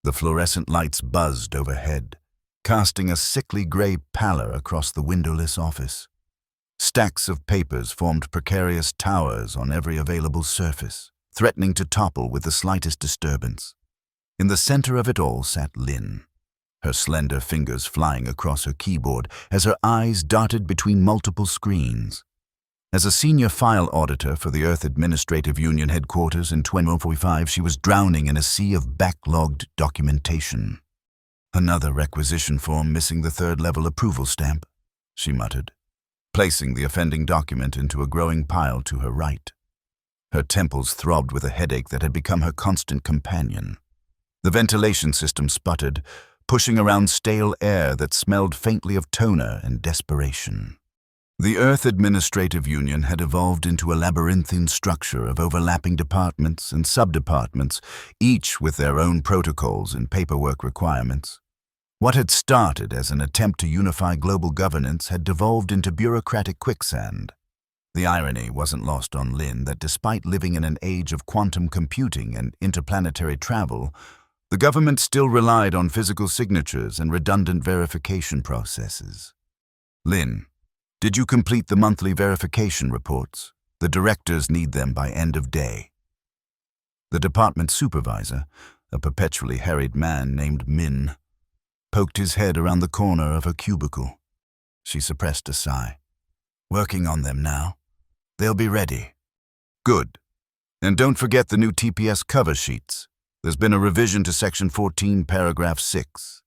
The fluorescent lights buzzed overhead, casting a sickly gray pallor across the windowless office. Stacks of papers formed precarious towers on every available surface, threatening to topple with the slightest disturbance. In the center of it all sat Lynn, her slender fingers flying across her keyboard as her eyes darted between multiple screens. As a senior file auditor for the Earth Administrative Union headquarters in 2045, she was drowning in a sea of backlogged documentation. "Another requisition form missing the third-level approval stamp," she muttered, placing the offending document into a growing pile to her right. Her temples throbbed with a headache that had become her constant companion. The ventilation system sputtered, pushing around stale air that smelled faintly of toner and desperation. The Earth Administrative Union had evolved into a labyrinthine structure of overlapping departments and subdepartments, each with their own protocols and paperwork requirements. What had started as an attempt to unify global governance had devolved into bureaucratic quicksand. The irony wasn't lost on Lynn that despite living in an age of quantum computing and interplanetary travel, the government still relied on physical signatures and redundant verification processes. "Lynn, did you complete the monthly verification reports? The directors need them by end of day." The department supervisor, a perpetually harried man named Min, poked his head around the corner of her cubicle. She suppressed a sigh. "Working on them now. They'll be ready." "Good. And don't forget the new TPS cover sheets. There's been a revision to Section 14, Paragraph 6.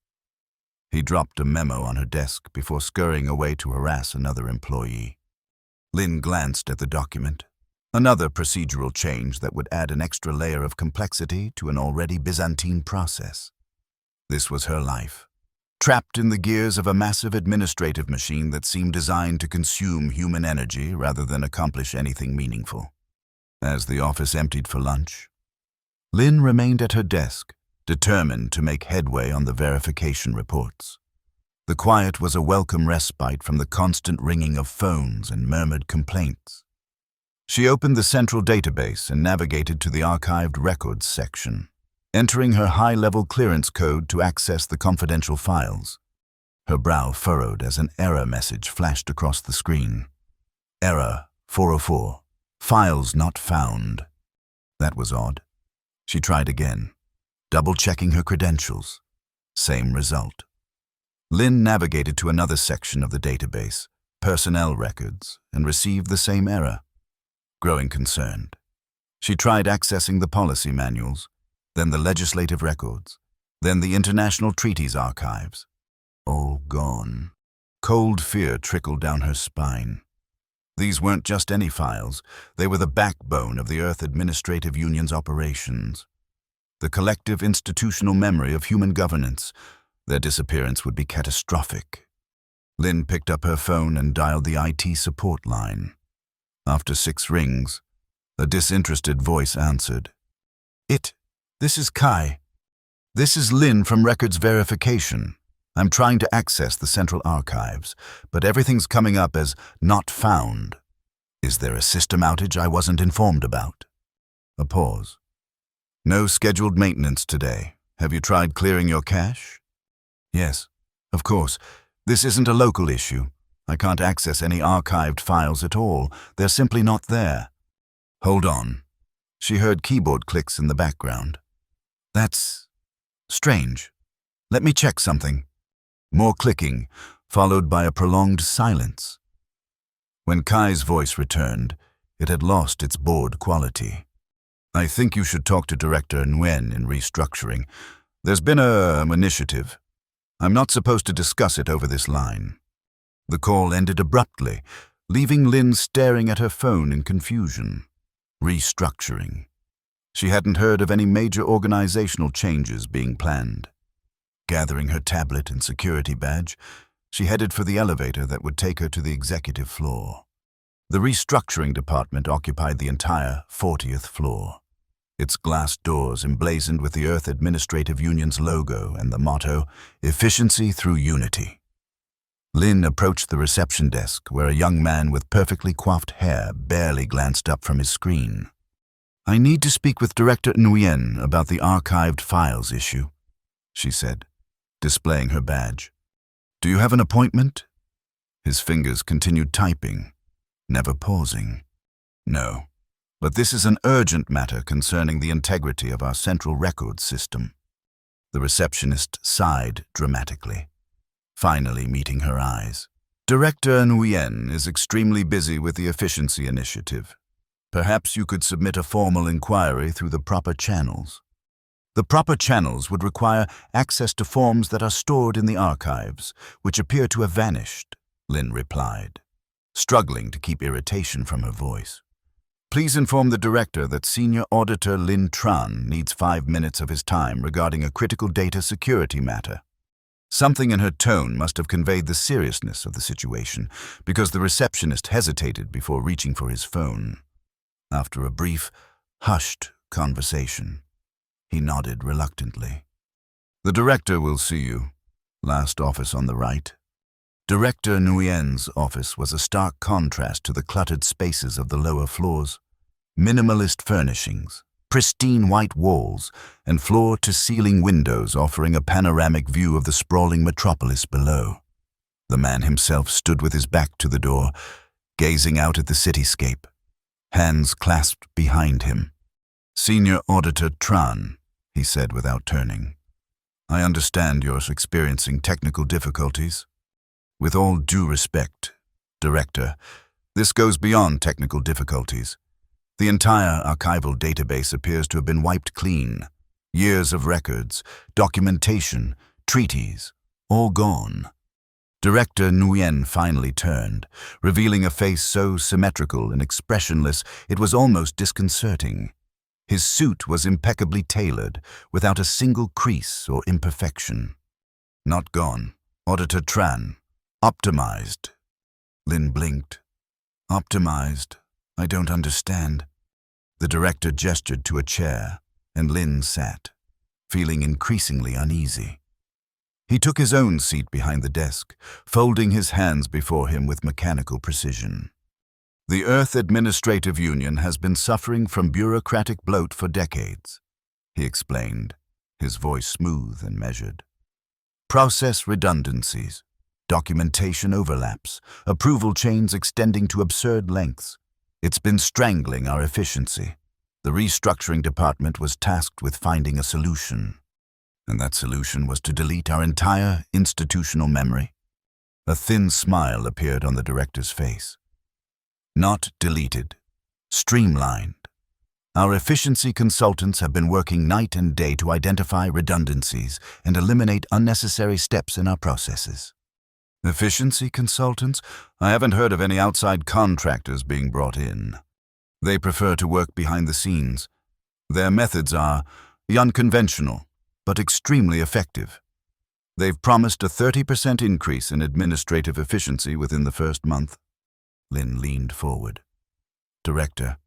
He dropped a memo on her desk before scurrying away to harass another employee. Lynn glanced at the document. Another procedural change that would add an extra layer of complexity to an already Byzantine process. This was her life, trapped in the gears of a massive administrative machine that seemed designed to consume human energy rather than accomplish anything meaningful. As the office emptied for lunch, Lynn remained at her desk, determined to make headway on the verification reports. The quiet was a welcome respite from the constant ringing of phones and murmured complaints. She opened the central database and navigated to the archived records section, entering her high-level clearance code to access the confidential files. Her brow furrowed as an error message flashed across the screen. "Error 404. Files not found." That was odd. She tried again, double-checking her credentials. Same result. Lynn navigated to another section of the database, personnel records, and received the same error. Growing concerned, she tried accessing the policy manuals, then the legislative records, then the international treaties archives. All gone. Cold fear trickled down her spine. These weren't just any files, they were the backbone of the Earth Administrative Union's operations. The collective institutional memory of human governance. Their disappearance would be catastrophic. Lynn picked up her phone and dialed the IT support line. After 6 rings, a disinterested voice answered. This is Kai. This is Lynn from Records Verification. I'm trying to access the central archives, but everything's coming up as not found. Is there a system outage I wasn't informed about?" A pause. "No scheduled maintenance today. Have you tried clearing your cache?" "Yes, of course. This isn't a local issue. I can't access any archived files at all. They're simply not there." "Hold on." She heard keyboard clicks in the background. "That's strange. Let me check something." More clicking, followed by a prolonged silence. When Kai's voice returned, it had lost its bored quality. "I think you should talk to Director Nguyen in restructuring. There's been an initiative. I'm not supposed to discuss it over this line." The call ended abruptly, leaving Lynn staring at her phone in confusion. Restructuring. She hadn't heard of any major organizational changes being planned. Gathering her tablet and security badge, she headed for the elevator that would take her to the executive floor. The restructuring department occupied the entire 40th floor. Its glass doors emblazoned with the Earth Administrative Union's logo and the motto, "Efficiency through Unity." Lynn approached the reception desk where a young man with perfectly coiffed hair barely glanced up from his screen. "I need to speak with Director Nguyen about the archived files issue." she said, displaying her badge. "Do you have an appointment?" His fingers continued typing, never pausing. "No, but this is an urgent matter concerning the integrity of our central records system." The receptionist sighed dramatically, finally meeting her eyes. "Director Nguyen is extremely busy with the efficiency initiative. Perhaps you could submit a formal inquiry through the proper channels." "The proper channels would require access to forms that are stored in the archives, which appear to have vanished," Lin replied, struggling to keep irritation from her voice. "Please inform the director that Senior Auditor Lin Tran needs 5 minutes of his time regarding a critical data security matter." Something in her tone must have conveyed the seriousness of the situation, because the receptionist hesitated before reaching for his phone. After a brief, hushed conversation, he nodded reluctantly. "The director will see you." Last office on the right. Director Nguyen's office was a stark contrast to the cluttered spaces of the lower floors. Minimalist furnishings, pristine white walls, and floor-to-ceiling windows offering a panoramic view of the sprawling metropolis below. The man himself stood with his back to the door, gazing out at the cityscape, hands clasped behind him. "Senior Auditor Tran," he said without turning, "I understand you're experiencing technical difficulties. With all due respect, Director, this goes beyond technical difficulties. The entire archival database appears to have been wiped clean. Years of records, documentation, treaties, all gone." Director Nguyen finally turned, revealing a face so symmetrical and expressionless it was almost disconcerting. His suit was impeccably tailored, without a single crease or imperfection. "Not gone, Auditor Tran. Optimized." Lin blinked. "Optimized? I don't understand." The director gestured to a chair, and Lin sat, feeling increasingly uneasy. He took his own seat behind the desk, folding his hands before him with mechanical precision. "The Earth Administrative Union has been suffering from bureaucratic bloat for decades," he explained, his voice smooth and measured. "Process redundancies, documentation overlaps, approval chains extending to absurd lengths. It's been strangling our efficiency. The restructuring department was tasked with finding a solution. And that solution was to delete our entire institutional memory." A thin smile appeared on the director's face. "Not deleted. Streamlined. Our efficiency consultants have been working night and day to identify redundancies and eliminate unnecessary steps in our processes." "Efficiency consultants? I haven't heard of any outside contractors being brought in. They prefer to work behind the scenes. Their methods are unconventional, but extremely effective. They've promised a 30% increase in administrative efficiency within the first month." Lin leaned forward. "Director,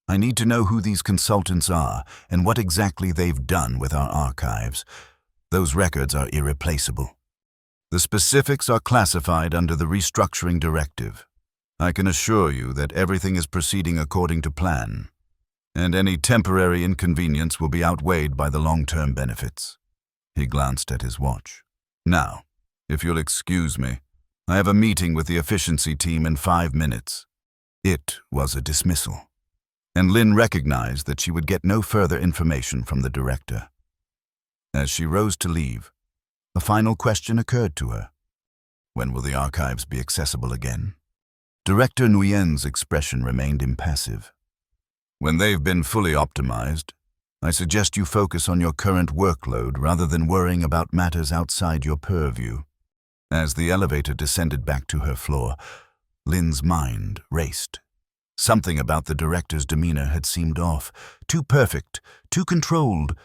I need to know who these consultants are and what exactly they've done with our archives. Those records are irreplaceable. The specifics are classified under the restructuring directive. I can assure you that everything is proceeding according to plan, and any temporary inconvenience will be outweighed by the long-term benefits." He glanced at his watch. "Now, if you'll excuse me, I have a meeting with the efficiency team in 5 minutes." It was a dismissal, and Lin recognized that she would get no further information from the director. As she rose to leave, a final question occurred to her. When will the archives be accessible again? Director Nguyen's expression remained impassive. "When they've been fully optimized, I suggest you focus on your current workload rather than worrying about matters outside your purview." As the elevator descended back to her floor, Lin's mind raced. Something about the director's demeanor had seemed off, too perfect, too controlled.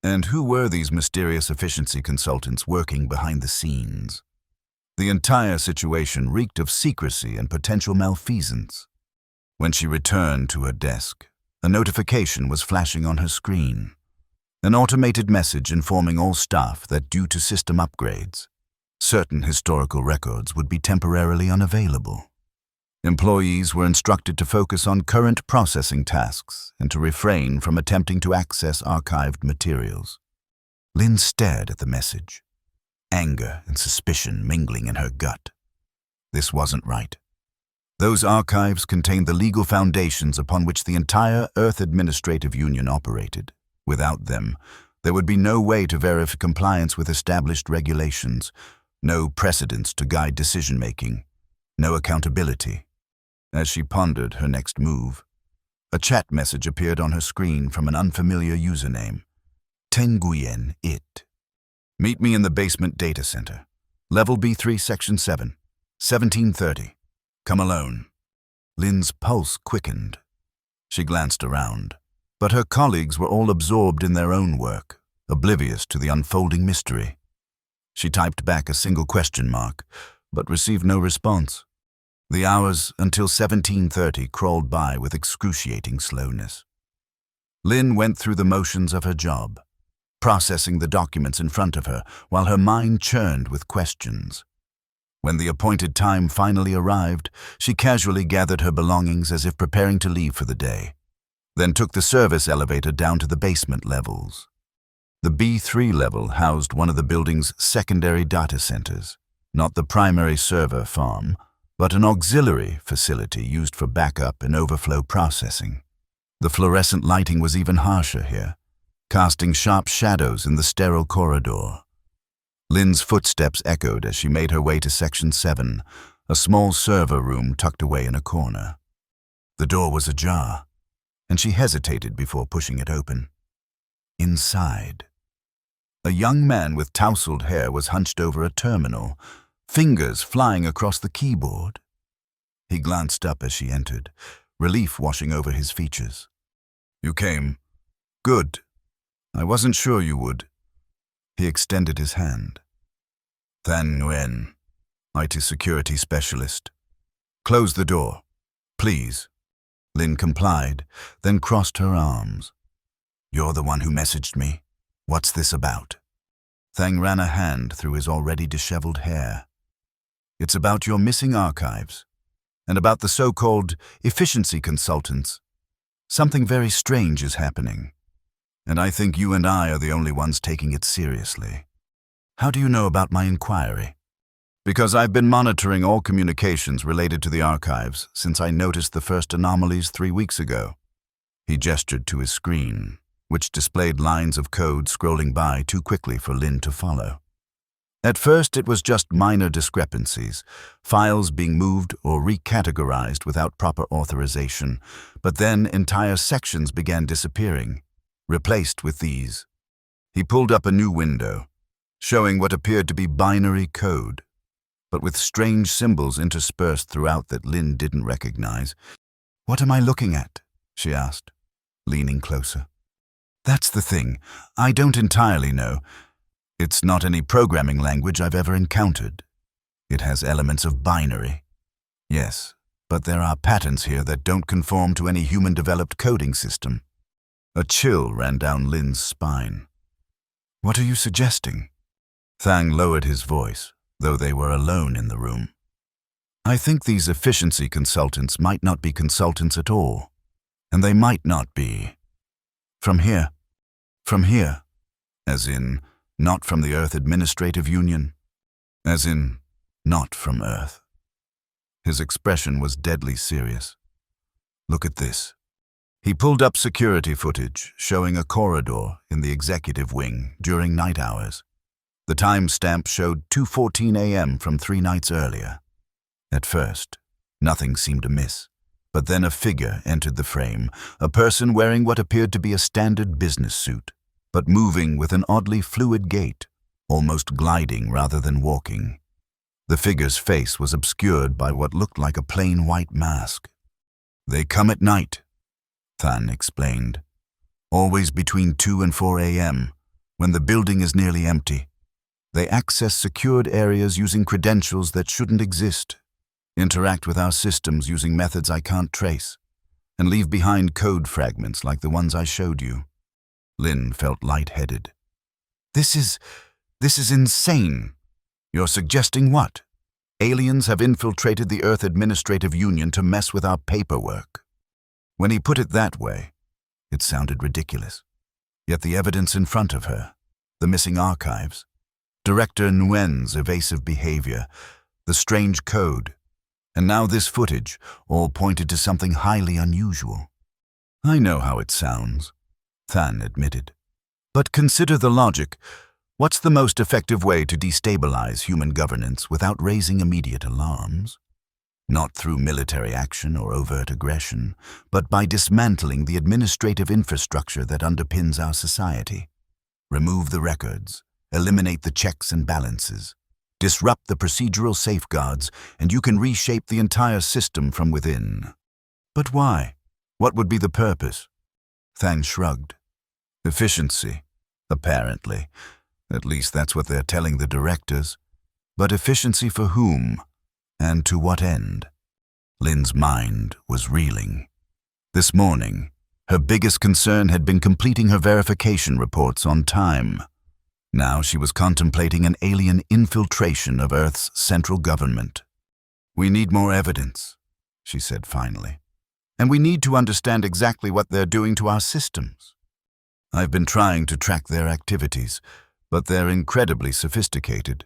And who were these mysterious efficiency consultants working behind the scenes? The entire situation reeked of secrecy and potential malfeasance. When she returned to her desk, a notification was flashing on her screen. An automated message informing all staff that due to system upgrades, certain historical records would be temporarily unavailable. Employees were instructed to focus on current processing tasks and to refrain from attempting to access archived materials. Lynn stared at the message, anger and suspicion mingling in her gut. This wasn't right. Those archives contained the legal foundations upon which the entire Earth Administrative Union operated. Without them, there would be no way to verify compliance with established regulations, no precedents to guide decision-making, no accountability. As she pondered her next move, a chat message appeared on her screen from an unfamiliar username. Tenguyen It. Meet me in the basement data center. Level B3, Section 7, 1730. Come alone. Lynn's pulse quickened. She glanced around, but her colleagues were all absorbed in their own work, oblivious to the unfolding mystery. She typed back a single question mark, but received no response. The hours until 1730 crawled by with excruciating slowness. Lynn went through the motions of her job, processing the documents in front of her while her mind churned with questions. When the appointed time finally arrived, she casually gathered her belongings as if preparing to leave for the day, then took the service elevator down to the basement levels. The B3 level housed one of the building's secondary data centers, not the primary server farm, but an auxiliary facility used for backup and overflow processing. The fluorescent lighting was even harsher here, casting sharp shadows in the sterile corridor. Lynn's footsteps echoed as she made her way to Section 7, a small server room tucked away in a corner. The door was ajar, and she hesitated before pushing it open. Inside, a young man with tousled hair was hunched over a terminal, fingers flying across the keyboard. He glanced up as she entered, relief washing over his features. "You came. Good. I wasn't sure you would." He extended his hand. "Than Nguyen, IT security specialist. Close the door, please." Lynn complied, then crossed her arms. "You're the one who messaged me. What's this about?" Thang ran a hand through his already disheveled hair. "It's about your missing archives, and about the so-called efficiency consultants. Something very strange is happening, and I think you and I are the only ones taking it seriously." "How do you know about my inquiry?" "Because I've been monitoring all communications related to the archives since I noticed the first anomalies 3 weeks ago." He gestured to his screen, which displayed lines of code scrolling by too quickly for Lynn to follow. At first, it was just minor discrepancies, files being moved or recategorized without proper authorization, but then entire sections began disappearing, replaced with these. He pulled up a new window, showing what appeared to be binary code, but with strange symbols interspersed throughout that Lynn didn't recognize. "What am I looking at?" she asked, leaning closer. "That's the thing. I don't entirely know. It's not any programming language I've ever encountered. It has elements of binary. Yes, but there are patterns here that don't conform to any human-developed coding system." A chill ran down Lynn's spine. "What are you suggesting?" Thang lowered his voice, though they were alone in the room. "I think these efficiency consultants might not be consultants at all, and they might not be from here, as in not from the Earth Administrative Union, as in not from Earth." His expression was deadly serious. "Look at this." He pulled up security footage showing a corridor in the executive wing during night hours. The timestamp showed 2:14 a.m. from 3 nights earlier. At first, nothing seemed amiss, but then a figure entered the frame, a person wearing what appeared to be a standard business suit, but moving with an oddly fluid gait, almost gliding rather than walking. The figure's face was obscured by what looked like a plain white mask. "They come at night," Than explained. "Always between 2 and 4 a.m., when the building is nearly empty. They access secured areas using credentials that shouldn't exist, interact with our systems using methods I can't trace, and leave behind code fragments like the ones I showed you." Lynn felt lightheaded. This is insane. You're suggesting what? Aliens have infiltrated the Earth Administrative Union to mess with our paperwork." When he put it that way, it sounded ridiculous. Yet the evidence in front of her, the missing archives, Director Nguyen's evasive behavior, the strange code, and now this footage all pointed to something highly unusual. I know how it sounds, Than admitted. But consider the logic. What's the most effective way to destabilize human governance without raising immediate alarms? Not through military action or overt aggression, but by dismantling the administrative infrastructure that underpins our society. Remove the records, eliminate the checks and balances, disrupt the procedural safeguards, and you can reshape the entire system from within. But why? What would be the purpose? Than shrugged. Efficiency, apparently. At least that's what they're telling the directors. But efficiency for whom? And to what end? Lin's mind was reeling. This morning, her biggest concern had been completing her verification reports on time. Now she was contemplating an alien infiltration of Earth's central government. We need more evidence, she said finally. And we need to understand exactly what they're doing to our systems. I've been trying to track their activities, but they're incredibly sophisticated.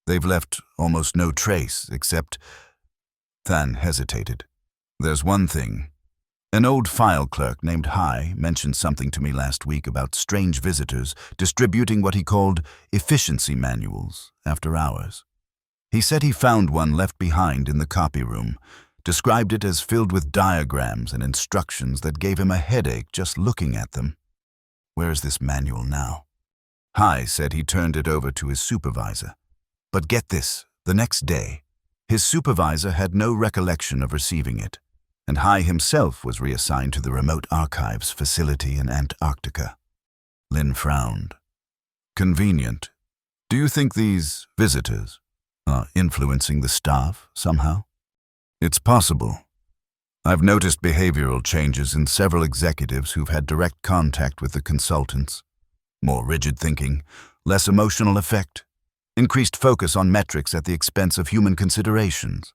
They've left almost no trace, except... Than hesitated. There's one thing. An old file clerk named Hai mentioned something to me last week about strange visitors distributing what he called efficiency manuals after hours. He said he found one left behind in the copy room, described it as filled with diagrams and instructions that gave him a headache just looking at them. Where is this manual now? Hai said he turned it over to his supervisor. But get this, the next day, his supervisor had no recollection of receiving it, and Hai himself was reassigned to the remote archives facility in Antarctica. Lin frowned. Convenient. Do you think these visitors are influencing the staff somehow? It's possible. I've noticed behavioral changes in several executives who've had direct contact with the consultants. More rigid thinking, less emotional effect, increased focus on metrics at the expense of human considerations.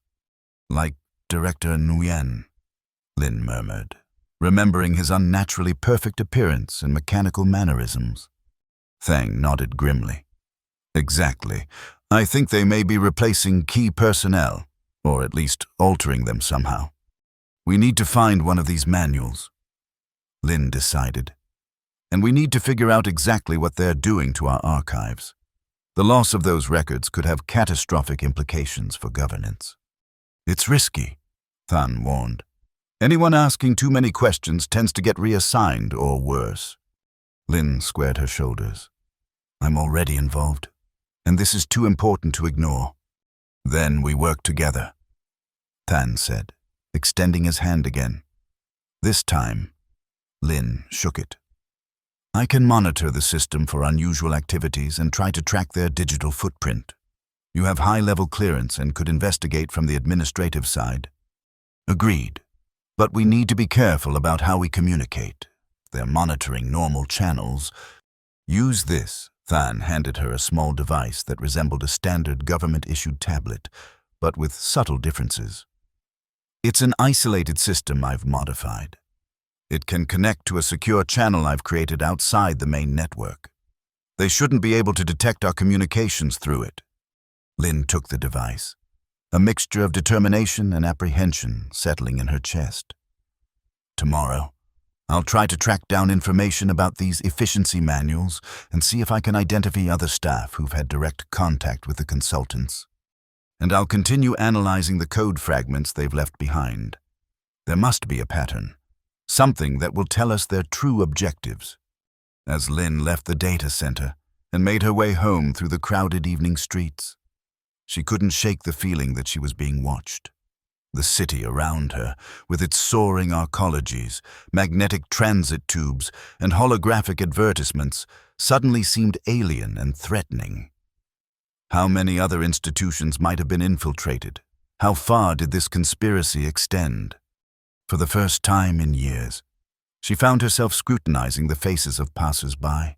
Like Director Nguyen, Lin murmured, remembering his unnaturally perfect appearance and mechanical mannerisms. Thang nodded grimly. Exactly. I think they may be replacing key personnel, or at least altering them somehow. We need to find one of these manuals, Lin decided. And we need to figure out exactly what they're doing to our archives. The loss of those records could have catastrophic implications for governance. It's risky, Than warned. Anyone asking too many questions tends to get reassigned or worse. Lin squared her shoulders. I'm already involved, and this is too important to ignore. Then we work together, Than said, extending his hand again. This time, Lin shook it. I can monitor the system for unusual activities and try to track their digital footprint. You have high-level clearance and could investigate from the administrative side. Agreed. But we need to be careful about how we communicate. They're monitoring normal channels. Use this. Than handed her a small device that resembled a standard government-issued tablet, but with subtle differences. It's an isolated system I've modified. It can connect to a secure channel I've created outside the main network. They shouldn't be able to detect our communications through it. Lin took the device, a mixture of determination and apprehension settling in her chest. Tomorrow, I'll try to track down information about these efficiency manuals and see if I can identify other staff who've had direct contact with the consultants. And I'll continue analyzing the code fragments they've left behind. There must be a pattern, something that will tell us their true objectives. As Lin left the data center and made her way home through the crowded evening streets, she couldn't shake the feeling that she was being watched. The city around her, with its soaring arcologies, magnetic transit tubes, and holographic advertisements, suddenly seemed alien and threatening. How many other institutions might have been infiltrated? How far did this conspiracy extend? For the first time in years, she found herself scrutinizing the faces of passers-by,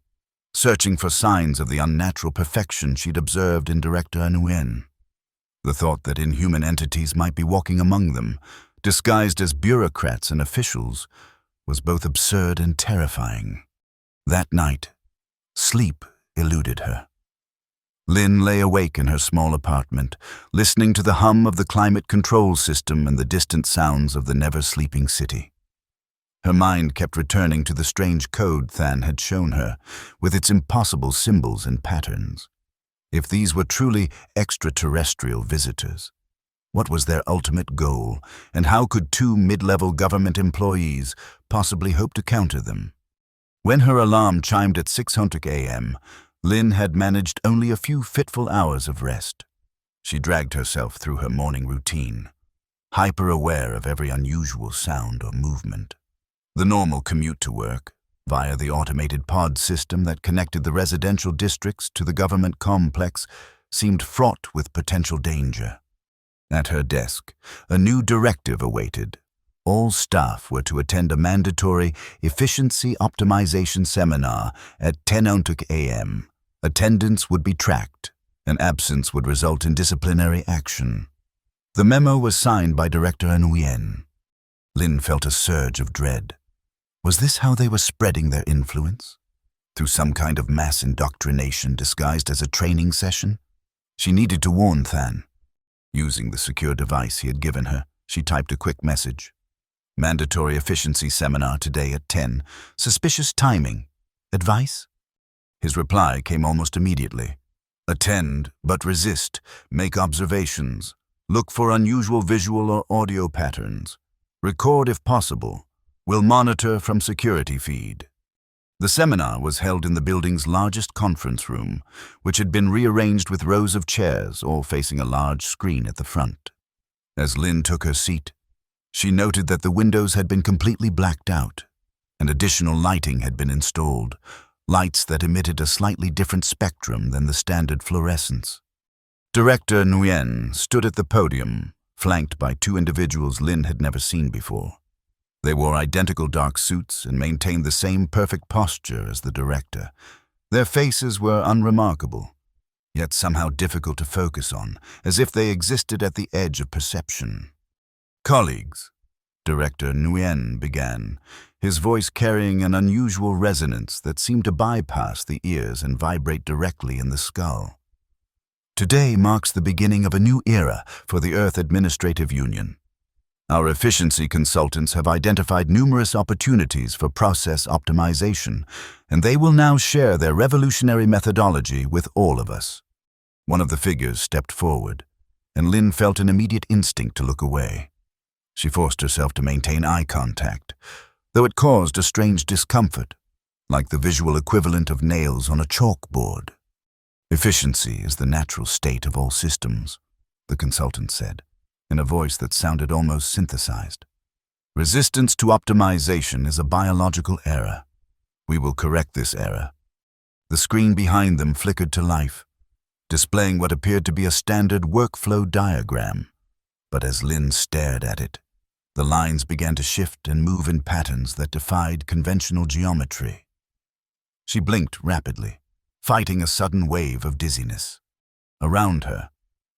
searching for signs of the unnatural perfection she'd observed in Director Nguyen. The thought that inhuman entities might be walking among them, disguised as bureaucrats and officials, was both absurd and terrifying. That night, sleep eluded her. Lynn lay awake in her small apartment, listening to the hum of the climate control system and the distant sounds of the never-sleeping city. Her mind kept returning to the strange code Than had shown her, with its impossible symbols and patterns. If these were truly extraterrestrial visitors, what was their ultimate goal, and how could two mid-level government employees possibly hope to counter them? When her alarm chimed at 600 a.m., Lynn had managed only a few fitful hours of rest. She dragged herself through her morning routine, hyper-aware of every unusual sound or movement. The normal commute to work, via the automated pod system that connected the residential districts to the government complex, seemed fraught with potential danger. At her desk, a new directive awaited. All staff were to attend a mandatory efficiency optimization seminar at 10 a.m. Attendance would be tracked, and absence would result in disciplinary action. The memo was signed by Director Nguyen. Lynn felt a surge of dread. Was this how they were spreading their influence? Through some kind of mass indoctrination disguised as a training session? She needed to warn Than. Using the secure device he had given her, she typed a quick message. Mandatory efficiency seminar today at 10. Suspicious timing. Advice? His reply came almost immediately. Attend, but resist. Make observations. Look for unusual visual or audio patterns. Record if possible. Will monitor from security feed. The seminar was held in the building's largest conference room, which had been rearranged with rows of chairs, all facing a large screen at the front. As Lynn took her seat, she noted that the windows had been completely blacked out, and additional lighting had been installed, lights that emitted a slightly different spectrum than the standard fluorescence. Director Nguyen stood at the podium, flanked by two individuals Lynn had never seen before. They wore identical dark suits and maintained the same perfect posture as the director. Their faces were unremarkable, yet somehow difficult to focus on, as if they existed at the edge of perception. Colleagues, Director Nguyen began, his voice carrying an unusual resonance that seemed to bypass the ears and vibrate directly in the skull. Today marks the beginning of a new era for the Earth Administrative Union. Our efficiency consultants have identified numerous opportunities for process optimization, and they will now share their revolutionary methodology with all of us. One of the figures stepped forward, and Lynn felt an immediate instinct to look away. She forced herself to maintain eye contact, though it caused a strange discomfort, like the visual equivalent of nails on a chalkboard. Efficiency is the natural state of all systems, the consultant said, in a voice that sounded almost synthesized. Resistance to optimization is a biological error. We will correct this error. The screen behind them flickered to life, displaying what appeared to be a standard workflow diagram. But as Lynn stared at it, the lines began to shift and move in patterns that defied conventional geometry. She blinked rapidly, fighting a sudden wave of dizziness. Around her,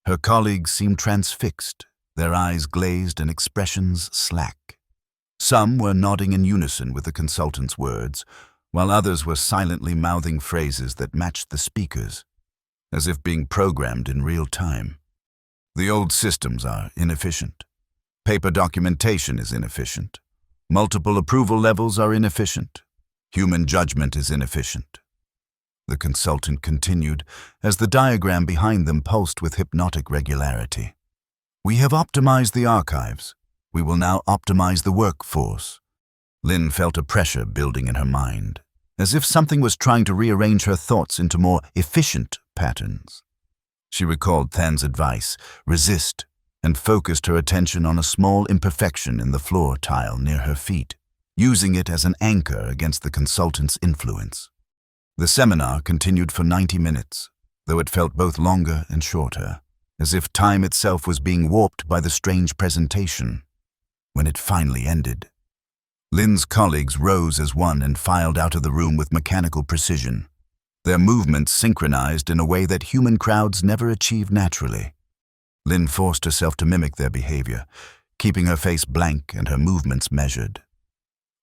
her colleagues seemed transfixed, their eyes glazed and expressions slack. Some were nodding in unison with the consultant's words, while others were silently mouthing phrases that matched the speakers, as if being programmed in real time. The old systems are inefficient. Paper documentation is inefficient. Multiple approval levels are inefficient. Human judgment is inefficient. The consultant continued as the diagram behind them pulsed with hypnotic regularity. We have optimized the archives. We will now optimize the workforce. Lynn felt a pressure building in her mind, as if something was trying to rearrange her thoughts into more efficient patterns. She recalled Than's advice, resist, and focused her attention on a small imperfection in the floor tile near her feet, using it as an anchor against the consultant's influence. The seminar continued for 90 minutes, though it felt both longer and shorter, as if time itself was being warped by the strange presentation. When it finally ended, Lynn's colleagues rose as one and filed out of the room with mechanical precision, their movements synchronized in a way that human crowds never achieved naturally. Lynn forced herself to mimic their behavior, keeping her face blank and her movements measured.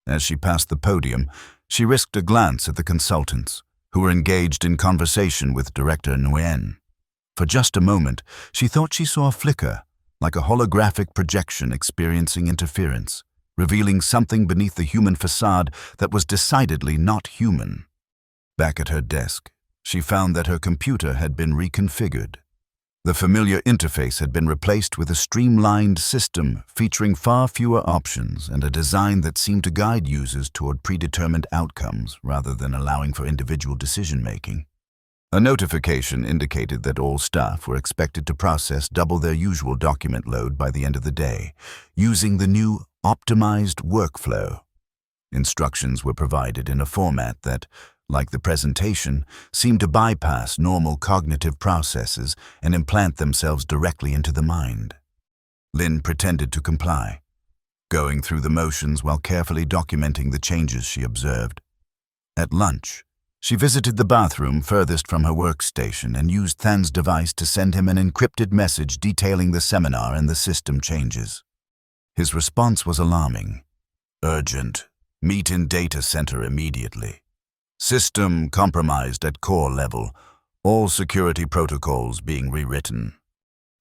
As she passed the podium, she risked a glance at the consultants, who were engaged in conversation with Director Nguyen. For just a moment, she thought she saw a flicker, like a holographic projection experiencing interference, revealing something beneath the human facade that was decidedly not human. Back at her desk, she found that her computer had been reconfigured. The familiar interface had been replaced with a streamlined system featuring far fewer options and a design that seemed to guide users toward predetermined outcomes rather than allowing for individual decision-making. A notification indicated that all staff were expected to process double their usual document load by the end of the day, using the new optimized workflow. Instructions were provided in a format that, like the presentation, seemed to bypass normal cognitive processes and implant themselves directly into the mind. Lynn pretended to comply, going through the motions while carefully documenting the changes she observed. At lunch, she visited the bathroom furthest from her workstation and used Than's device to send him an encrypted message detailing the seminar and the system changes. His response was alarming. Urgent. Meet in data center immediately. System compromised at core level. All security protocols being rewritten.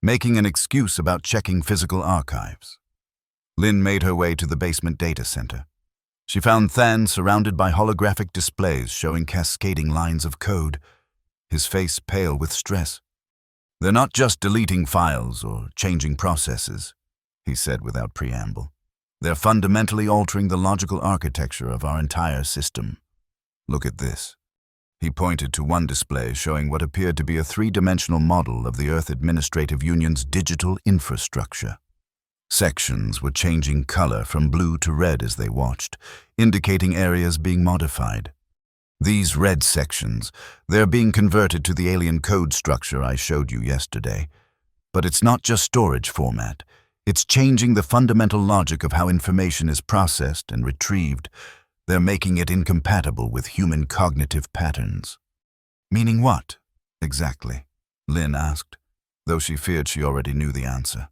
Making an excuse about checking physical archives. Lynn made her way to the basement data center. She found Than surrounded by holographic displays showing cascading lines of code, his face pale with stress. They're not just deleting files or changing processes, he said without preamble. They're fundamentally altering the logical architecture of our entire system. Look at this. He pointed to one display showing what appeared to be a three-dimensional model of the Earth Administrative Union's digital infrastructure. Sections were changing color from blue to red as they watched, indicating areas being modified. These red sections, they're being converted to the alien code structure I showed you yesterday. But it's not just storage format. It's changing the fundamental logic of how information is processed and retrieved. They're making it incompatible with human cognitive patterns. Meaning what, exactly? Lynn asked, though she feared she already knew the answer.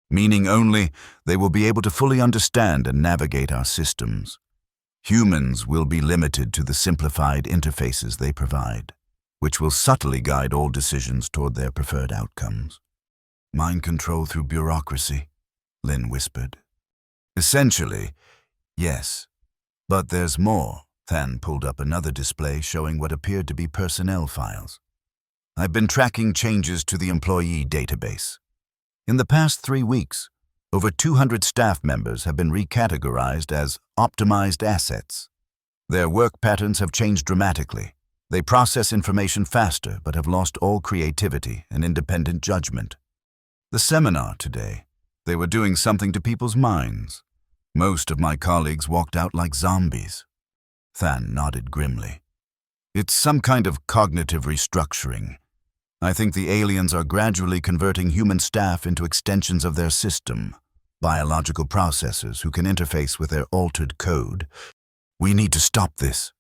Meaning only they will be able to fully understand and navigate our systems. Humans will be limited to the simplified interfaces they provide, which will subtly guide all decisions toward their preferred outcomes. Mind control through bureaucracy, Lynn whispered. Essentially, yes. But there's more. Than pulled up another display showing what appeared to be personnel files. I've been tracking changes to the employee database. In the past 3 weeks, over 200 staff members have been recategorized as optimized assets. Their work patterns have changed dramatically. They process information faster but have lost all creativity and independent judgment. The seminar today, they were doing something to people's minds. Most of my colleagues walked out like zombies. Than nodded grimly. It's some kind of cognitive restructuring. I think the aliens are gradually converting human staff into extensions of their system, biological processors who can interface with their altered code. We need to stop this,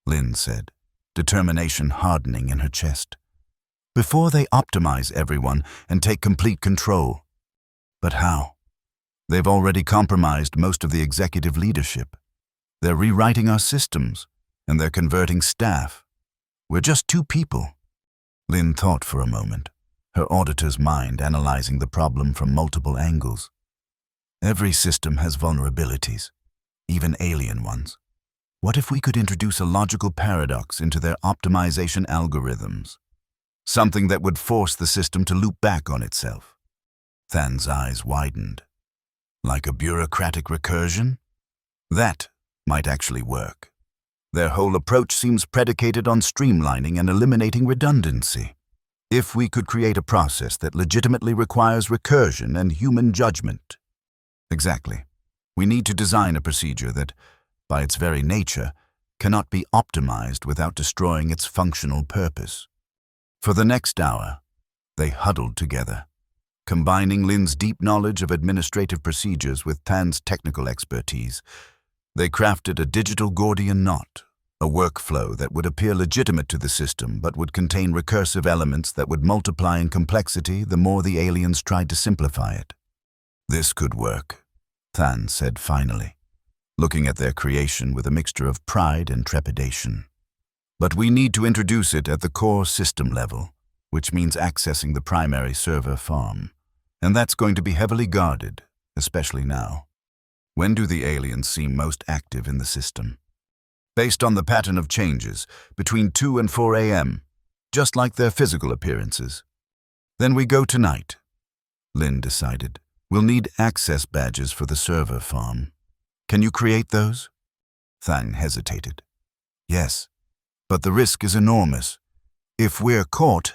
Lynn said, determination hardening in her chest. Before they optimize everyone and take complete control. But how? They've already compromised most of the executive leadership. They're rewriting our systems, and they're converting staff. We're just 2 people. Lynn thought for a moment, her auditor's mind analyzing the problem from multiple angles. Every system has vulnerabilities, even alien ones. What if we could introduce a logical paradox into their optimization algorithms? Something that would force the system to loop back on itself. Than's eyes widened. Like a bureaucratic recursion? That might actually work. Their whole approach seems predicated on streamlining and eliminating redundancy. If we could create a process that legitimately requires recursion and human judgment. Exactly. We need to design a procedure that, by its very nature, cannot be optimized without destroying its functional purpose. For the next hour, they huddled together. Combining Lynn's deep knowledge of administrative procedures with Than's technical expertise, they crafted a digital Gordian knot, a workflow that would appear legitimate to the system but would contain recursive elements that would multiply in complexity the more the aliens tried to simplify it. This could work, Than said finally, looking at their creation with a mixture of pride and trepidation. But we need to introduce it at the core system level, which means accessing the primary server farm. And that's going to be heavily guarded, especially now. When do the aliens seem most active in the system? Based on the pattern of changes, between 2 and 4 a.m., just like their physical appearances. Then we go tonight, Lin decided. We'll need access badges for the server farm. Can you create those? Thang hesitated. Yes, but the risk is enormous. If we're caught,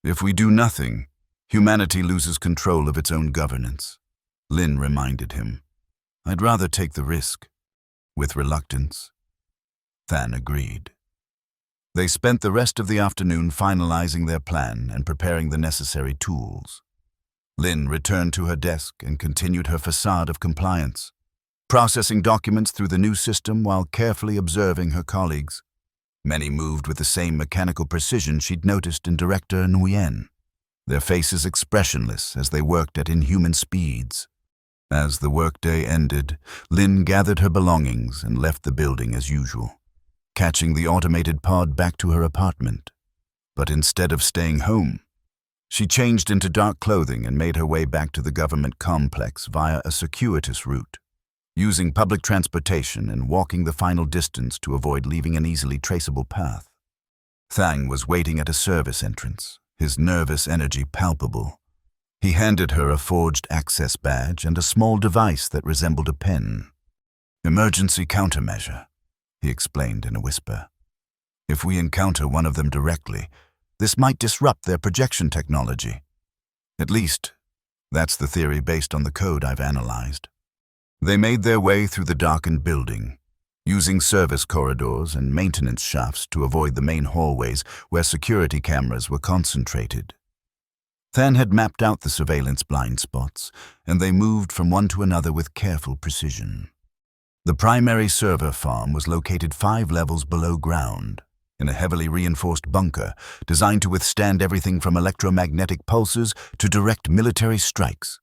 if we do nothing, humanity loses control of its own governance. Lin reminded him. I'd rather take the risk. With reluctance. Than agreed. They spent the rest of the afternoon finalizing their plan and preparing the necessary tools. Lin returned to her desk and continued her facade of compliance, processing documents through the new system while carefully observing her colleagues. Many moved with the same mechanical precision she'd noticed in Director Nguyen, their faces expressionless as they worked at inhuman speeds. As the workday ended, Lin gathered her belongings and left the building as usual, catching the automated pod back to her apartment. But instead of staying home, she changed into dark clothing and made her way back to the government complex via a circuitous route, using public transportation and walking the final distance to avoid leaving an easily traceable path. Thang was waiting at a service entrance, his nervous energy palpable. He handed her a forged access badge and a small device that resembled a pen. Emergency countermeasure, he explained in a whisper. If we encounter one of them directly, this might disrupt their projection technology. At least, that's the theory based on the code I've analyzed. They made their way through the darkened building, using service corridors and maintenance shafts to avoid the main hallways where security cameras were concentrated. Than had mapped out the surveillance blind spots, and they moved from one to another with careful precision. The primary server farm was located 5 levels below ground, in a heavily reinforced bunker designed to withstand everything from electromagnetic pulses to direct military strikes.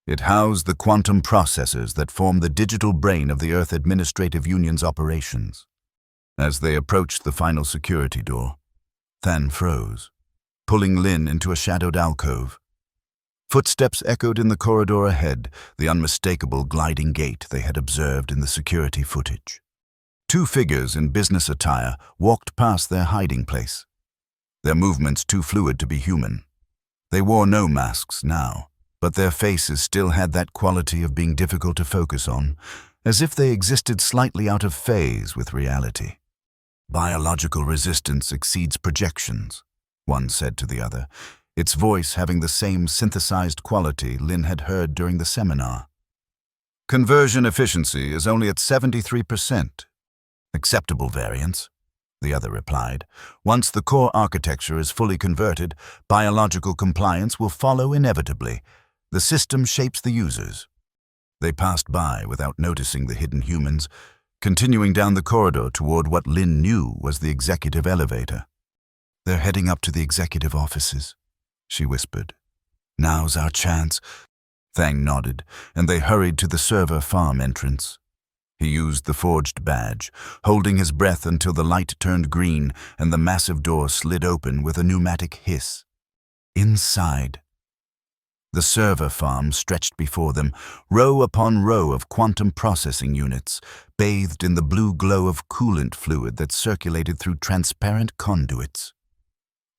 It housed the quantum processors that form the digital brain of the Earth Administrative Union's operations. As they approached the final security door, Than froze, pulling Lin into a shadowed alcove. Footsteps echoed in the corridor ahead, the unmistakable gliding gait they had observed in the security footage. 2 figures in business attire walked past their hiding place, their movements too fluid to be human. They wore no masks now, but their faces still had that quality of being difficult to focus on, as if they existed slightly out of phase with reality. Biological resistance exceeds projections, one said to the other, its voice having the same synthesized quality Lin had heard during the seminar. Conversion efficiency is only at 73%. Acceptable variance, the other replied. Once the core architecture is fully converted, biological compliance will follow inevitably. The system shapes the users. They passed by without noticing the hidden humans, continuing down the corridor toward what Lin knew was the executive elevator. They're heading up to the executive offices, she whispered. Now's our chance. Thang nodded, and they hurried to the server farm entrance. He used the forged badge, holding his breath until the light turned green and the massive door slid open with a pneumatic hiss. Inside, the server farm stretched before them, row upon row of quantum processing units, bathed in the blue glow of coolant fluid that circulated through transparent conduits.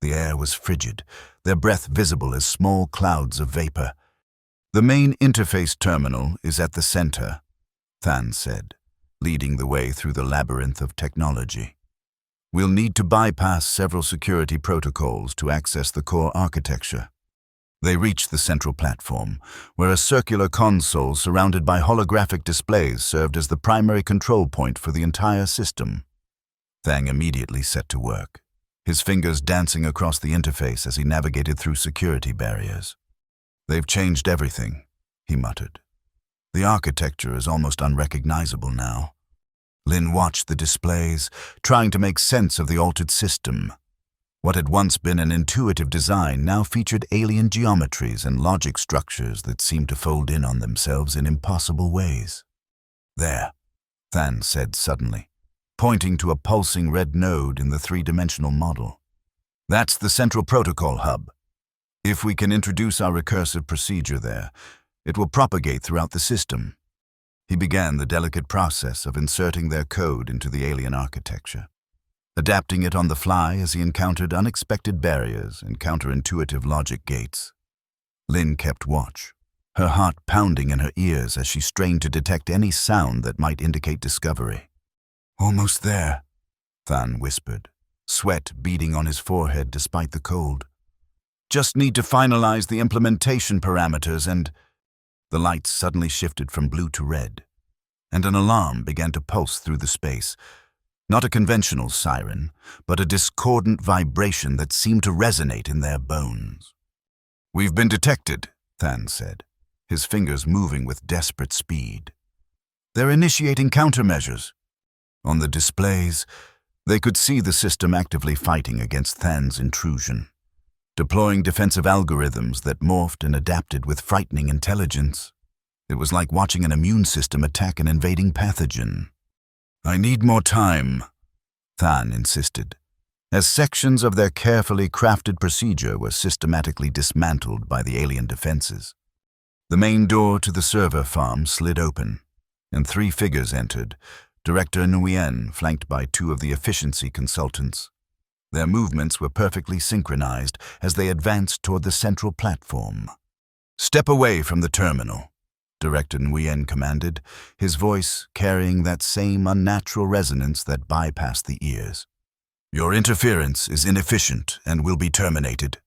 The air was frigid, their breath visible as small clouds of vapor. The main interface terminal is at the center, Than said, leading the way through the labyrinth of technology. We'll need to bypass several security protocols to access the core architecture. They reached the central platform, where a circular console surrounded by holographic displays served as the primary control point for the entire system. Thang immediately set to work, his fingers dancing across the interface as he navigated through security barriers. They've changed everything, he muttered. The architecture is almost unrecognizable now. Lin watched the displays, trying to make sense of the altered system. What had once been an intuitive design now featured alien geometries and logic structures that seemed to fold in on themselves in impossible ways. There, Than said suddenly, pointing to a pulsing red node in the three-dimensional model. That's the central protocol hub. If we can introduce our recursive procedure there, it will propagate throughout the system. He began the delicate process of inserting their code into the alien architecture, adapting it on the fly as he encountered unexpected barriers and counterintuitive logic gates. Lynn kept watch, her heart pounding in her ears as she strained to detect any sound that might indicate discovery. "Almost there," Than whispered, sweat beading on his forehead despite the cold. "Just need to finalize the implementation parameters and—" The lights suddenly shifted from blue to red, and an alarm began to pulse through the space. Not a conventional siren, but a discordant vibration that seemed to resonate in their bones. "We've been detected," Than said, his fingers moving with desperate speed. "They're initiating countermeasures." On the displays, they could see the system actively fighting against Than's intrusion, deploying defensive algorithms that morphed and adapted with frightening intelligence. It was like watching an immune system attack an invading pathogen. "I need more time," Than insisted, as sections of their carefully crafted procedure were systematically dismantled by the alien defenses. The main door to the server farm slid open, and 3 figures entered, Director Nguyen flanked by 2 of the efficiency consultants. Their movements were perfectly synchronized as they advanced toward the central platform. "Step away from the terminal," Director Nguyen commanded, his voice carrying that same unnatural resonance that bypassed the ears. "Your interference is inefficient and will be terminated."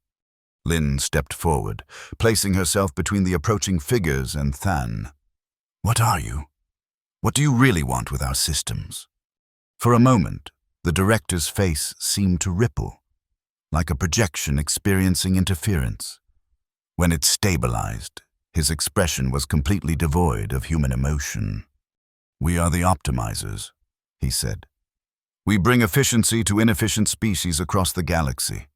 Lynn stepped forward, placing herself between the approaching figures and Than. "What are you? What do you really want with our systems?" For a moment, the director's face seemed to ripple, like a projection experiencing interference. When it stabilized, his expression was completely devoid of human emotion. "We are the optimizers," he said. "We bring efficiency to inefficient species across the galaxy.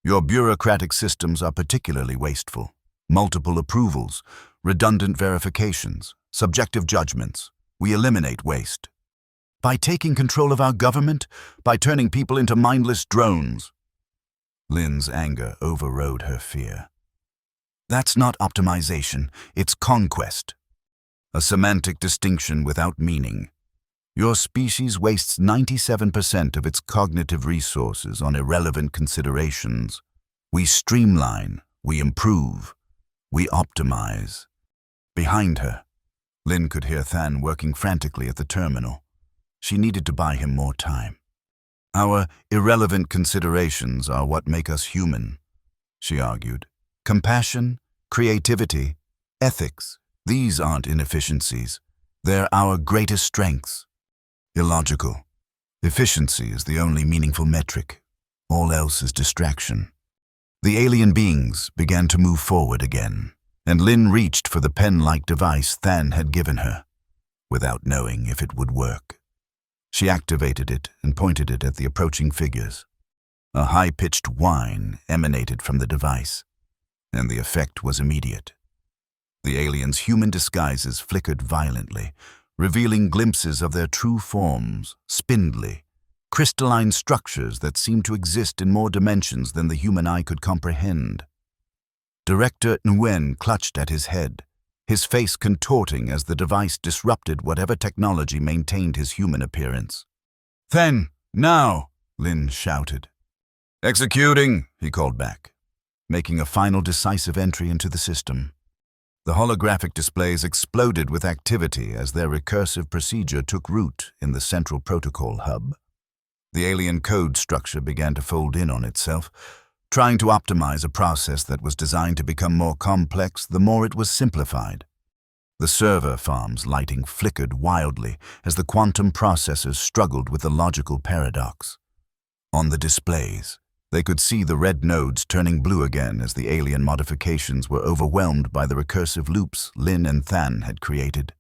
Your bureaucratic systems are particularly wasteful. Multiple approvals, redundant verifications, subjective judgments. We eliminate waste. By taking control of our government, by turning people into mindless drones." Lynn's anger overrode her fear. "That's not optimization, it's conquest. A semantic distinction without meaning. Your species wastes 97% of its cognitive resources on irrelevant considerations. We streamline, we improve, we optimize." Behind her, Lynn could hear Than working frantically at the terminal. She needed to buy him more time. "Our irrelevant considerations are what make us human," she argued. "Compassion, creativity, ethics, these aren't inefficiencies. They're our greatest strengths." Illogical. Efficiency is the only meaningful metric. All else is distraction. The alien beings began to move forward again, and Lynn reached for the pen-like device Than had given her, without knowing if it would work. She activated it and pointed it at the approaching figures. A high-pitched whine emanated from the device, and the effect was immediate. The aliens' human disguises flickered violently, revealing glimpses of their true forms, spindly, crystalline structures that seemed to exist in more dimensions than the human eye could comprehend. Director Nguyen clutched at his head, his face contorting as the device disrupted whatever technology maintained his human appearance. "Then, now!" Lynn shouted. "Executing," he called back, making a final decisive entry into the system. The holographic displays exploded with activity as their recursive procedure took root in the central protocol hub. The alien code structure began to fold in on itself, trying to optimize a process that was designed to become more complex the more it was simplified. The server farm's lighting flickered wildly as the quantum processors struggled with the logical paradox. On the displays, they could see the red nodes turning blue again as the alien modifications were overwhelmed by the recursive loops Lynn and Than had created.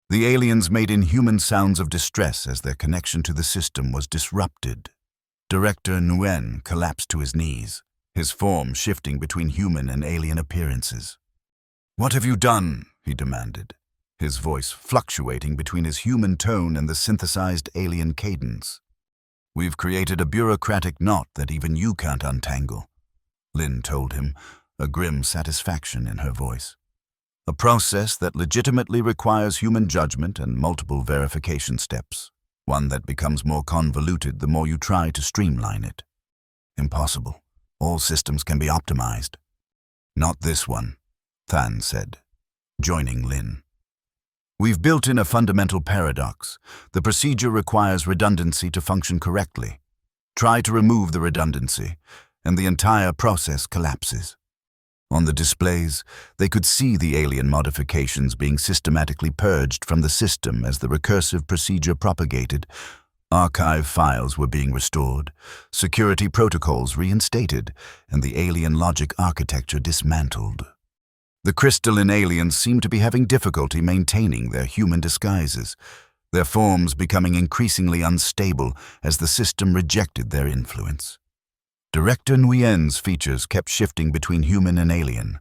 The aliens made inhuman sounds of distress as their connection to the system was disrupted. Director Nguyen collapsed to his knees, his form shifting between human and alien appearances. "What have you done?" he demanded, his voice fluctuating between his human tone and the synthesized alien cadence. "We've created a bureaucratic knot that even you can't untangle," Lynn told him, a grim satisfaction in her voice. "A process that legitimately requires human judgment and multiple verification steps, one that becomes more convoluted the more you try to streamline it. Impossible. All systems can be optimized." "Not this one," Than said, joining Lynn. "We've built in a fundamental paradox. The procedure requires redundancy to function correctly. Try to remove the redundancy, and the entire process collapses." On the displays, they could see the alien modifications being systematically purged from the system as the recursive procedure propagated. Archive files were being restored, security protocols reinstated, and the alien logic architecture dismantled. The crystalline aliens seemed to be having difficulty maintaining their human disguises, their forms becoming increasingly unstable as the system rejected their influence. Director Nguyen's features kept shifting between human and alien,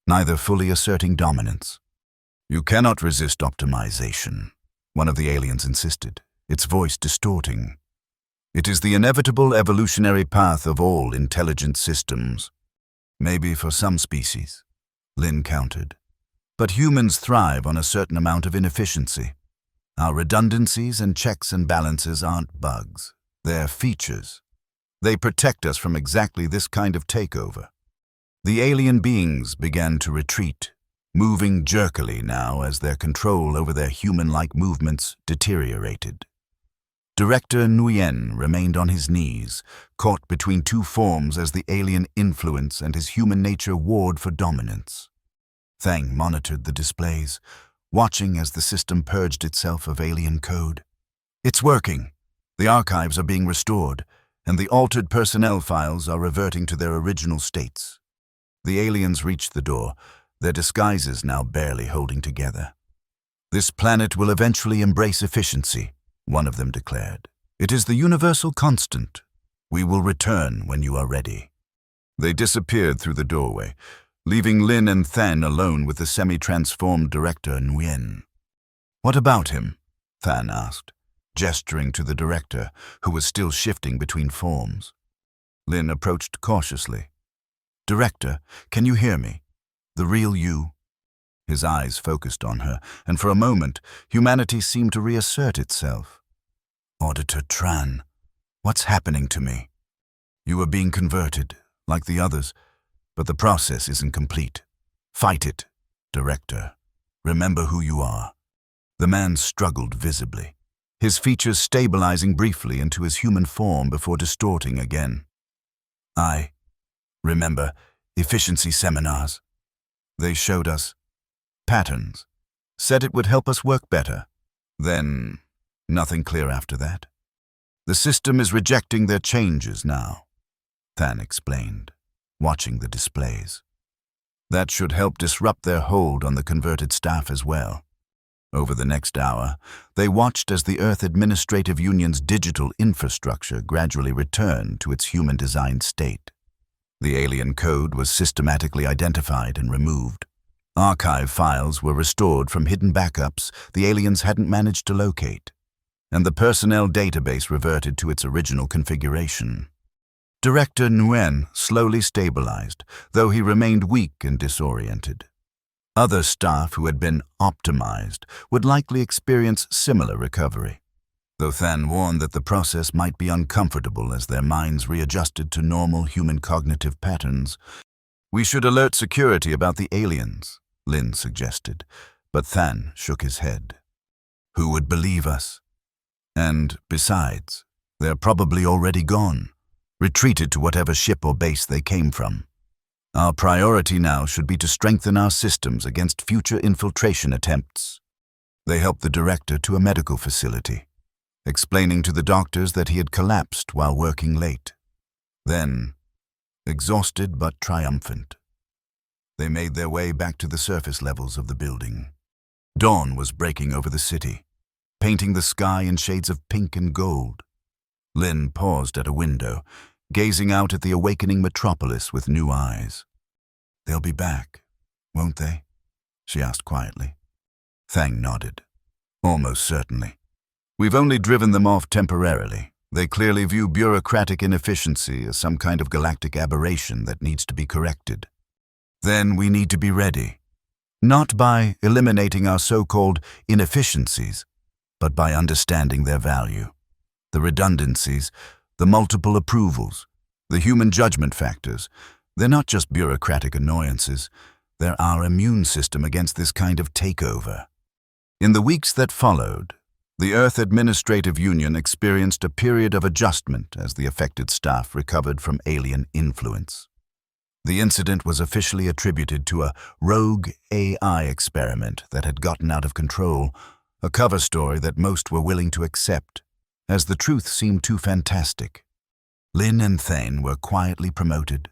neither fully asserting dominance. "You cannot resist optimization," one of the aliens insisted, its voice distorting. "It is the inevitable evolutionary path of all intelligent systems." "Maybe for some species," Lynn countered. "But humans thrive on a certain amount of inefficiency. Our redundancies and checks and balances aren't bugs, they're features. They protect us from exactly this kind of takeover." The alien beings began to retreat, moving jerkily now as their control over their human-like movements deteriorated. Director Nguyen remained on his knees, caught between two forms as the alien influence and his human nature warred for dominance. Thang monitored the displays, watching as the system purged itself of alien code. "It's working. The archives are being restored, and the altered personnel files are reverting to their original states." The aliens reached the door, their disguises now barely holding together. "This planet will eventually embrace efficiency," one of them declared. "It is the universal constant. We will return when you are ready." They disappeared through the doorway, leaving Lin and Than alone with the semi-transformed Director Nguyen. "What about him?" Than asked, gesturing to the director, who was still shifting between forms. Lin approached cautiously. "Director, can you hear me? The real you?" His eyes focused on her, and for a moment, humanity seemed to reassert itself. "Auditor Tran, what's happening to me? You are being converted, like the others, but the process isn't complete. Fight it, Director. Remember who you are." The man struggled visibly, his features stabilizing briefly into his human form before distorting again. "I remember efficiency seminars. They showed us patterns, said it would help us work better. Then, nothing clear after that. The system is rejecting their changes now," Than explained, watching the displays. "That should help disrupt their hold on the converted staff as well." Over the next hour, they watched as the Earth Administrative Union's digital infrastructure gradually returned to its human-designed state. The alien code was systematically identified and removed. Archive files were restored from hidden backups the aliens hadn't managed to locate, and the personnel database reverted to its original configuration. Director Nguyen slowly stabilized, though he remained weak and disoriented. Other staff who had been optimized would likely experience similar recovery, though Than warned that the process might be uncomfortable as their minds readjusted to normal human cognitive patterns. "We should alert security about the aliens," Lin suggested, but Than shook his head. "Who would believe us? And, besides, they're probably already gone, retreated to whatever ship or base they came from. Our priority now should be to strengthen our systems against future infiltration attempts." They helped the director to a medical facility, explaining to the doctors that he had collapsed while working late. Then, exhausted but triumphant, they made their way back to the surface levels of the building. Dawn was breaking over the city, painting the sky in shades of pink and gold. Lin paused at a window, gazing out at the awakening metropolis with new eyes. "They'll be back, won't they?" she asked quietly. Thang nodded. Almost certainly. We've only driven them off temporarily. They clearly view bureaucratic inefficiency as some kind of galactic aberration that needs to be corrected. Then we need to be ready. Not by eliminating our so-called inefficiencies, but by understanding their value. The redundancies, the multiple approvals, the human judgment factors, they're not just bureaucratic annoyances, they're our immune system against this kind of takeover. In the weeks that followed, the Earth Administrative Union experienced a period of adjustment as the affected staff recovered from alien influence. The incident was officially attributed to a rogue AI experiment that had gotten out of control, a cover story that most were willing to accept, as the truth seemed too fantastic. Lin and Thane were quietly promoted,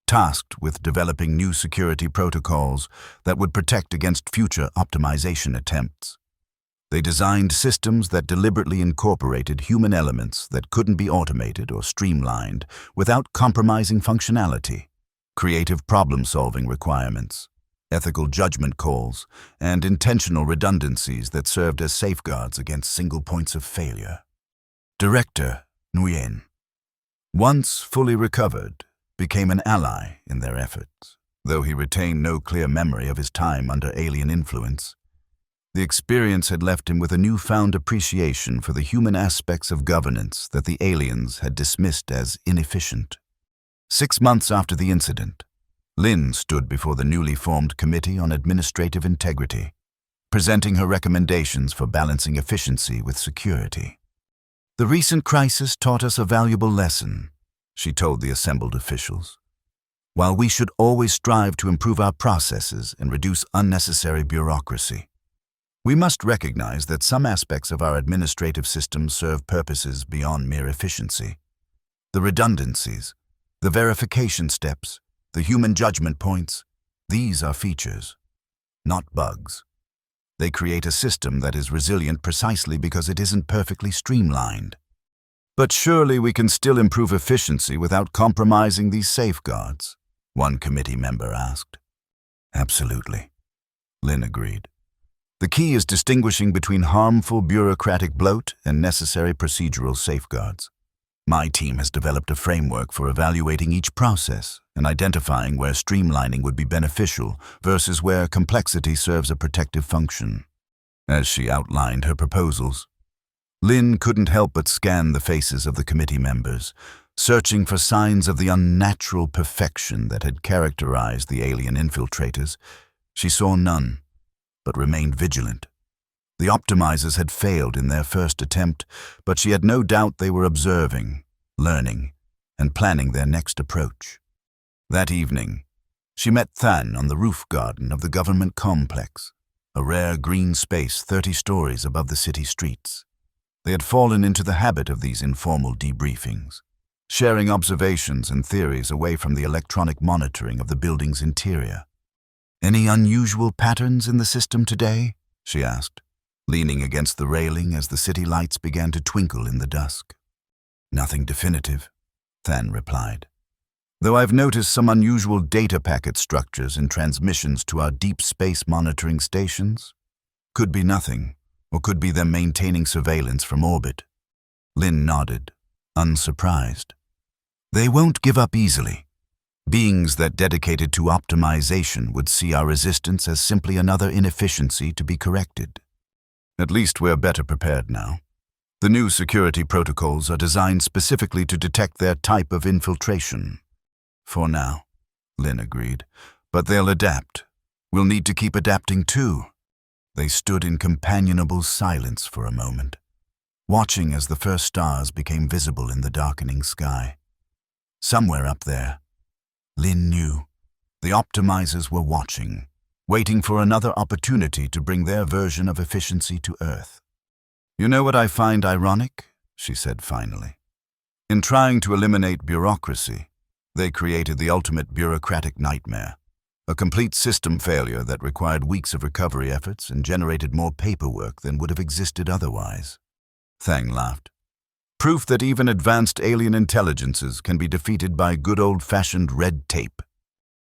tasked with developing new security protocols that would protect against future optimization attempts. They designed systems that deliberately incorporated human elements that couldn't be automated or streamlined without compromising functionality, creative problem-solving requirements, ethical judgment calls, and intentional redundancies that served as safeguards against single points of failure. Director Nguyen, once fully recovered, became an ally in their efforts, though he retained no clear memory of his time under alien influence. The experience had left him with a newfound appreciation for the human aspects of governance that the aliens had dismissed as inefficient. 6 months after the incident, Lin stood before the newly formed Committee on Administrative Integrity, presenting her recommendations for balancing efficiency with security. "The recent crisis taught us a valuable lesson," she told the assembled officials. "While we should always strive to improve our processes and reduce unnecessary bureaucracy, we must recognize that some aspects of our administrative system serve purposes beyond mere efficiency. The redundancies, the verification steps, the human judgment points, these are features, not bugs. They create a system that is resilient precisely because it isn't perfectly streamlined. But surely we can still improve efficiency without compromising these safeguards?" one committee member asked. "Absolutely," Lin agreed. "The key is distinguishing between harmful bureaucratic bloat and necessary procedural safeguards. My team has developed a framework for evaluating each process and identifying where streamlining would be beneficial versus where complexity serves a protective function." As she outlined her proposals, Lin couldn't help but scan the faces of the committee members, searching for signs of the unnatural perfection that had characterized the alien infiltrators. She saw none, but remained vigilant. The optimizers had failed in their first attempt, but she had no doubt they were observing, learning, and planning their next approach. That evening, she met Than on the roof garden of the government complex, a rare green space 30 stories above the city streets. They had fallen into the habit of these informal debriefings, sharing observations and theories away from the electronic monitoring of the building's interior. "Any unusual patterns in the system today?" she asked, leaning against the railing as the city lights began to twinkle in the dusk. "Nothing definitive," Than replied. "Though I've noticed some unusual data packet structures and transmissions to our deep space monitoring stations. Could be nothing, or could be them maintaining surveillance from orbit." Lin nodded, unsurprised. "They won't give up easily. Beings that dedicated to optimization would see our resistance as simply another inefficiency to be corrected. At least we're better prepared now. The new security protocols are designed specifically to detect their type of infiltration." "For now," Lin agreed, "but they'll adapt. We'll need to keep adapting too." They stood in companionable silence for a moment, watching as the first stars became visible in the darkening sky. Somewhere up there, Lin knew, the optimizers were watching, waiting for another opportunity to bring their version of efficiency to Earth. "You know what I find ironic?" she said finally. "In trying to eliminate bureaucracy, they created the ultimate bureaucratic nightmare, a complete system failure that required weeks of recovery efforts and generated more paperwork than would have existed otherwise." Thang laughed. "Proof that even advanced alien intelligences can be defeated by good old-fashioned red tape."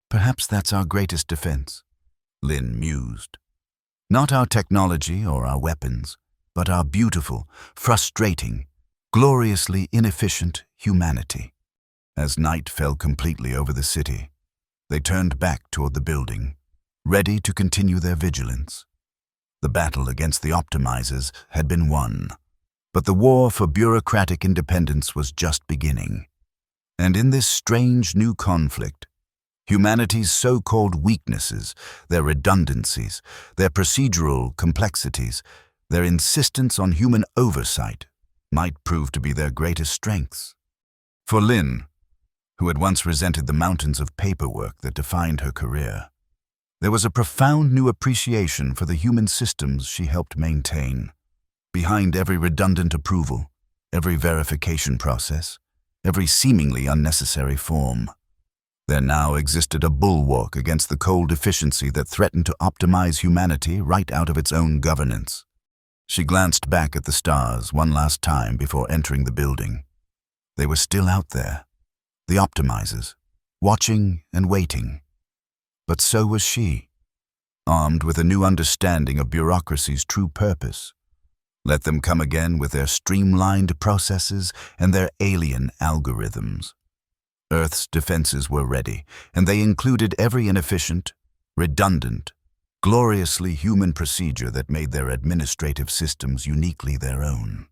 "Perhaps that's our greatest defense," Lin mused. Not our technology or our weapons, but our beautiful, frustrating, gloriously inefficient humanity. As night fell completely over the city, they turned back toward the building, ready to continue their vigilance. The battle against the optimizers had been won, but the war for bureaucratic independence was just beginning. And in this strange new conflict, humanity's so-called weaknesses, their redundancies, their procedural complexities, their insistence on human oversight, might prove to be their greatest strengths. For Lynn, who had once resented the mountains of paperwork that defined her career, there was a profound new appreciation for the human systems she helped maintain. Behind every redundant approval, every verification process, every seemingly unnecessary form, there now existed a bulwark against the cold efficiency that threatened to optimize humanity right out of its own governance. She glanced back at the stars one last time before entering the building. They were still out there, the optimizers, watching and waiting. But so was she, armed with a new understanding of bureaucracy's true purpose. Let them come again with their streamlined processes and their alien algorithms. Earth's defenses were ready, and they included every inefficient, redundant, gloriously human procedure that made their administrative systems uniquely their own.